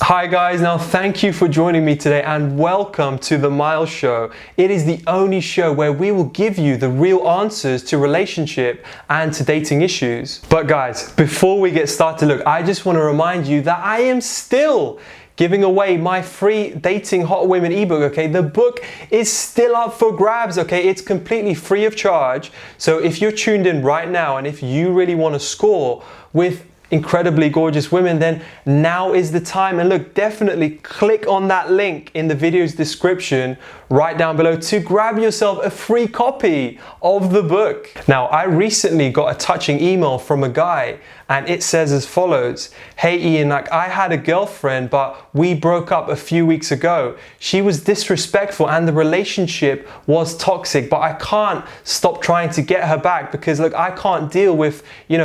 Hi guys, now thank you for joining me today and welcome to the Myles Show. It is the only show where we will give you the real answers to relationship and to dating issues. But guys, before we get started, look, I just want to remind you that I am still giving away my free Dating Hot Women ebook, okay? The book is still up for grabs, okay? It's completely free of charge. So if you're tuned in right now and if you really want to score with incredibly gorgeous women, then now is the time. And look, definitely click on that link in the video's description right down below to grab yourself a free copy of the book. Now, I recently got a touching email from a guy and it says as follows: "Hey Ian, I had a girlfriend, but we broke up a few weeks ago. She was disrespectful and the relationship was toxic, but I can't stop trying to get her back because look, I can't deal with,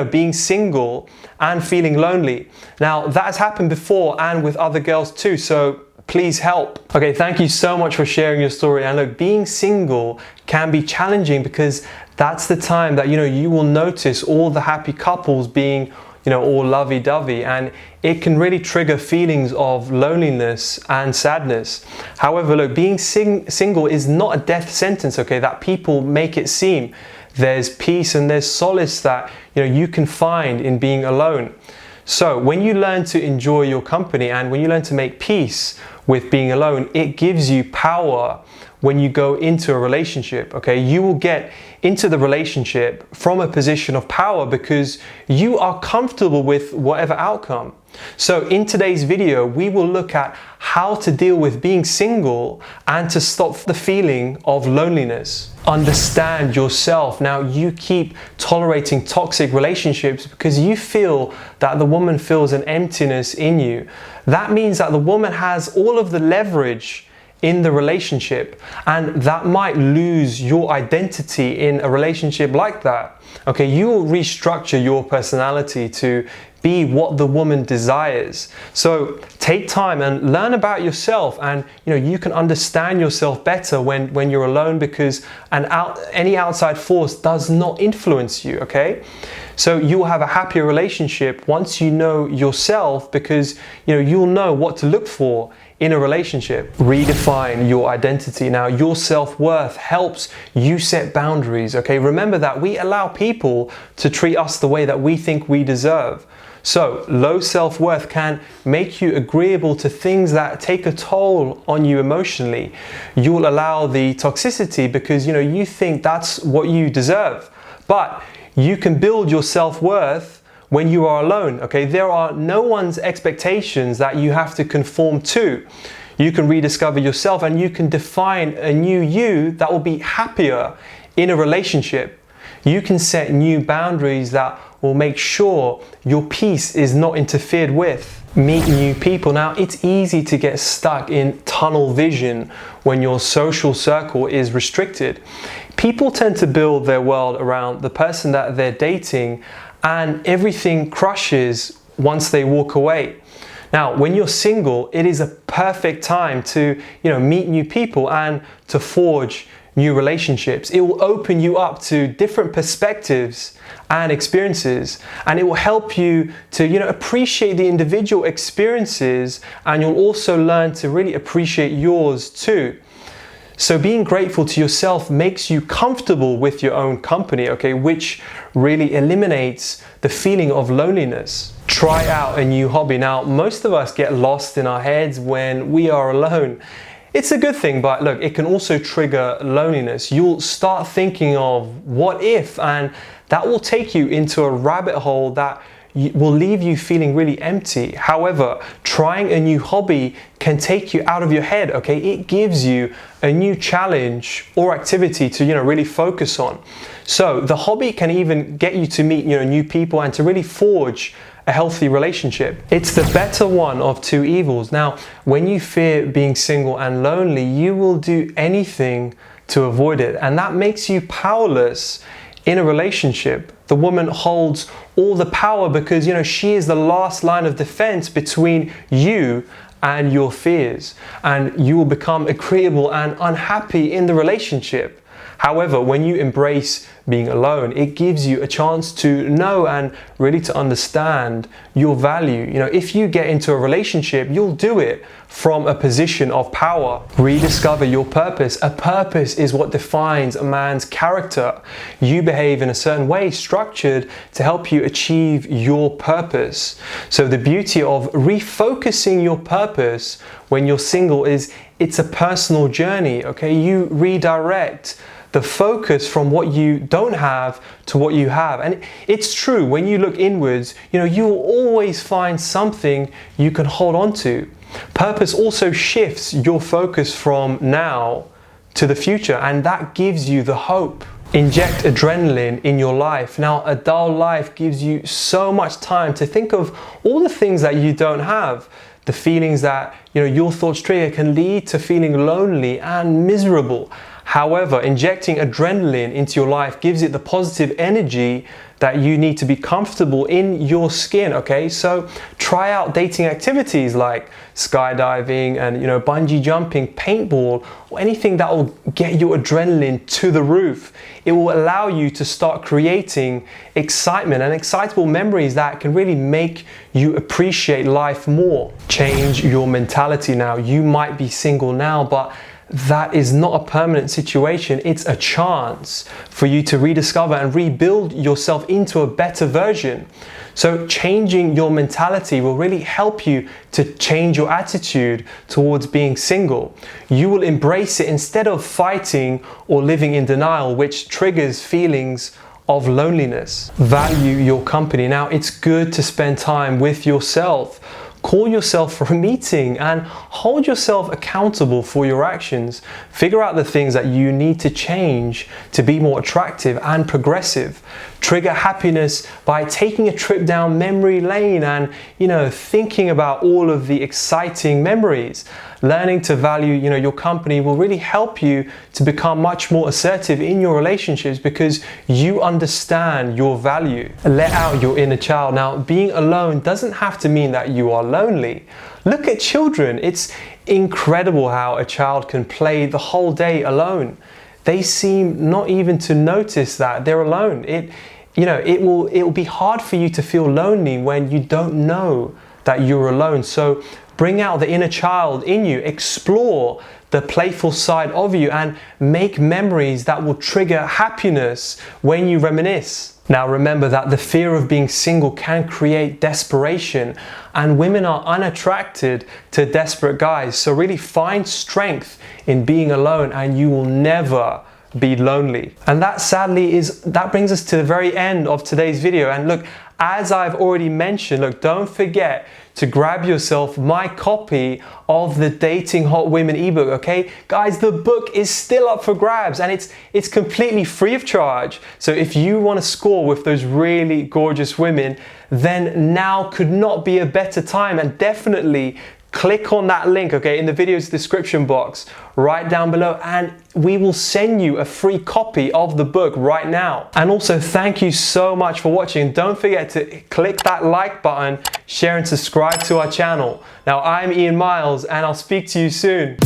being single and feeling lonely." Now, that has happened before and with other girls too, so please help. Okay, thank you so much for sharing your story. And look, being single can be challenging because that's the time that, you will notice all the happy couples being, all lovey-dovey, and it can really trigger feelings of loneliness and sadness. However, look, being single is not a death sentence, okay, that people make it seem. There's peace and there's solace that, you can find in being alone. So when you learn to enjoy your company and when you learn to make peace with being alone, it gives you power when you go into a relationship, okay? You will get into the relationship from a position of power because you are comfortable with whatever outcome. So in today's video, we will look at how to deal with being single and to stop the feeling of loneliness. Understand yourself. Now, you keep tolerating toxic relationships because you feel that the woman feels an emptiness in you. That means that the woman has all of the leverage in the relationship, and that might lose your identity in a relationship like that. Okay, you will restructure your personality to be what the woman desires. So take time and learn about yourself, and you can understand yourself better when you're alone because any outside force does not influence you, okay? So you will have a happier relationship once you know yourself because you'll know what to look for in a relationship. Redefine your identity. Now, your self-worth helps you set boundaries, okay? Remember that we allow people to treat us the way that we think we deserve. So low self-worth can make you agreeable to things that take a toll on you emotionally. You'll allow the toxicity because you think that's what you deserve. But you can build your self-worth when you are alone, okay? There are no one's expectations that you have to conform to. You can rediscover yourself and you can define a new you that will be happier in a relationship. You can set new boundaries that will make sure your peace is not interfered with. Meet new people. Now, it's easy to get stuck in tunnel vision when your social circle is restricted. People tend to build their world around the person that they're dating, and everything crushes once they walk away. Now, when you're single, it is a perfect time to, meet new people and to forge new relationships. It will open you up to different perspectives and experiences, and it will help you to, appreciate the individual experiences, and you'll also learn to really appreciate yours too. So being grateful to yourself makes you comfortable with your own company, okay, which really eliminates the feeling of loneliness. Try out a new hobby. Now, most of us get lost in our heads when we are alone. It's a good thing, but look, it can also trigger loneliness. You'll start thinking of what if, and that will take you into a rabbit hole that will leave you feeling really empty. However, trying a new hobby can take you out of your head, okay? It gives you a new challenge or activity to, really focus on. So the hobby can even get you to meet, new people and to really forge a healthy relationship. It's the better one of two evils. Now, when you fear being single and lonely, you will do anything to avoid it, and that makes you powerless in a relationship. The woman holds all the power because, she is the last line of defense between you and your fears, and you will become agreeable and unhappy in the relationship. However, when you embrace being alone, it gives you a chance to know and really to understand your value. You know, if you get into a relationship, you'll do it from a position of power. Rediscover your purpose. A purpose is what defines a man's character. You behave in a certain way, structured to help you achieve your purpose. So the beauty of refocusing your purpose when you're single is it's a personal journey, okay? You redirect the focus from what you don't have to what you have. And it's true, when you look inwards, you know, you will always find something you can hold on to. Purpose also shifts your focus from now to the future, and that gives you the hope. Inject adrenaline in your life. Now, a dull life gives you so much time to think of all the things that you don't have. The feelings that, you know, your thoughts trigger can lead to feeling lonely and miserable. However, injecting adrenaline into your life gives it the positive energy that you need to be comfortable in your skin, okay? So try out dating activities like skydiving and, you know, bungee jumping, paintball, or anything that will get your adrenaline to the roof. It will allow you to start creating excitement and excitable memories that can really make you appreciate life more. Change your mentality now. You might be single now, but that is not a permanent situation. It's a chance for you to rediscover and rebuild yourself into a better version. So changing your mentality will really help you to change your attitude towards being single. You will embrace it instead of fighting or living in denial, which triggers feelings of loneliness. Value your company. Now, it's good to spend time with yourself. Call yourself for a meeting and hold yourself accountable for your actions. Figure out the things that you need to change to be more attractive and progressive. Trigger happiness by taking a trip down memory lane and, you know, thinking about all of the exciting memories. Learning to value, you know, your company will really help you to become much more assertive in your relationships because you understand your value. Let out your inner child. Now, being alone doesn't have to mean that you are lonely. Look at children. It's incredible how a child can play the whole day alone. They seem not even to notice that they're alone. It will be hard for you to feel lonely when you don't know that you're alone. So bring out the inner child in you, explore the playful side of you, and make memories that will trigger happiness when you reminisce. Now remember that the fear of being single can create desperation, and women are unattracted to desperate guys. So really find strength in being alone and you will never be lonely. And that sadly brings us to the very end of today's video. And look, as I've already mentioned, look, don't forget to grab yourself my copy of the Dating Hot Women ebook, okay? Guys, the book is still up for grabs and it's completely free of charge. So if you want to score with those really gorgeous women, then now could not be a better time, and definitely click on that link, okay, in the video's description box right down below, and we will send you a free copy of the book right now. And also, thank you so much for watching. Don't forget to click that like button, share and subscribe to our channel. Now, I'm Iain Myles and I'll speak to you soon.